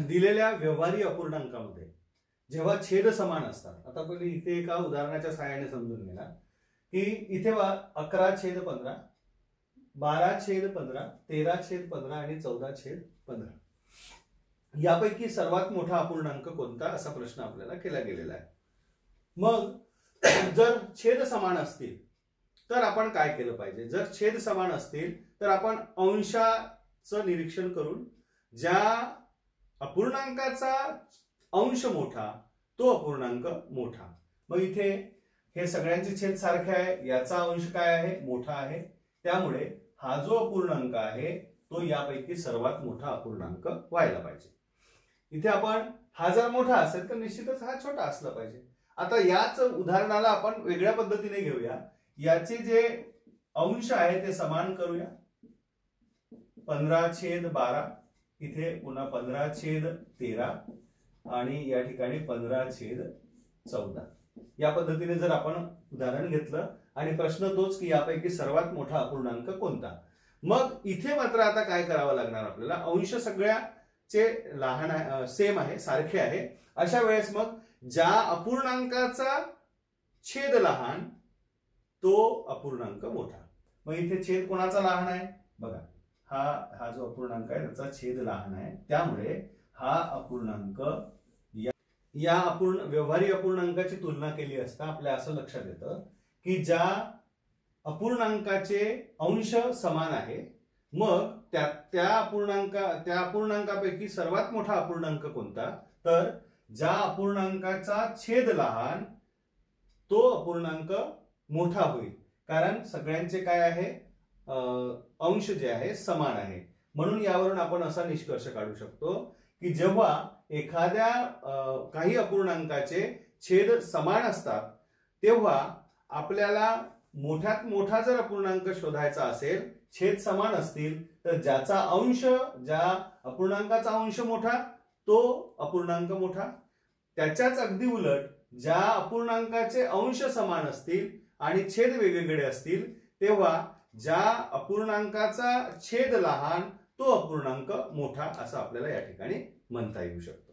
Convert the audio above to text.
दिलेल्या व्यवहारी अपूर्णांकामध्ये जेव्हा छेद समान असतात, आता पहिले इथे एका उदाहरणाच्या सहाय्याने समजून घेणार की इथे 11/15, 12/15, 13/15 आणि 14/15 यापैकी सर्वात मोठा अपूर्णांक कोणता असा प्रश्न आपल्याला केला गेलेला आहे. मग जर छेद समान असतील तर आपण काय केलं पाहिजे? जर छेद समान असतील तर आपण अंशाचं निरीक्षण करून ज्या अपूर्णांकाचा अंश मोठा तो अपूर्णांक मोठा. मग इथे हे सगळ्यांचे छेद सारखे आहे, याचा अंश काय आहे? मोठा आहे. त्यामुळे हा जो अपूर्णांक आहे तो यापैकी सर्वात मोठा अपूर्णांक व्हायला पाहिजे. इथे आपण हा जर मोठा असेल तर निश्चितच हा छोटा असला पाहिजे. आता याच उदाहरणाला आपण वेगळ्या पद्धतीने घेऊया. याचे जे अंश आहे ते समान करूया. 15/12 इथे पुन्हा 15/13 आणि या ठिकाणी 15/14 या पद्धतीने जर आपण उदाहरण घेतलं आणि प्रश्न तोच की यापैकी सर्वात मोठा अपूर्णांक कोणता. मग इथे मात्र आता काय करावं लागणार आपल्याला? अंश सगळ्याचे लहान आहे, सेम आहे, सारखे आहे. अशा वेळेस मग ज्या अपूर्णांकाचा छेद लहान तो अपूर्णांक मोठा. मग इथे छेद कोणाचा लहान आहे? बघा, हा जो अपूर्णांक आहे त्याचा छेद लहान आहे. त्यामुळे हा अपूर्णांक या व्यवहारी अपूर्णांकाची तुलना केली असता आपल्या असं लक्षात येतं की ज्या अपूर्णांकाचे अंश समान आहे मग त्या अपूर्णांकापैकी सर्वात मोठा अपूर्णांक कोणता? तर ज्या अपूर्णांकाचा छेद लहान तो अपूर्णांक मोठा होईल. कारण सगळ्यांचे काय आहे? अंश जे आहे समान आहे. म्हणून यावरून आपण असा निष्कर्ष काढू शकतो की जेव्हा एखाद्या काही अपूर्णांकाचे छेद समान असतात तेव्हा आपल्याला मोठ्यात मोठा जर अपूर्णांक शोधायचा असेल, छेद समान असतील तर ज्याचा अंश, ज्या अपूर्णांकाचा अंश मोठा तो अपूर्णांक मोठा. त्याच्याच अगदी उलट ज्या अपूर्णांकाचे अंश समान असतील आणि छेद वेगवेगळे असतील तेव्हा ज्या अपूर्णांकाचा छेद लहान तो अपूर्णांक मोठा असं आपल्याला या ठिकाणी म्हणता येऊ शकतो.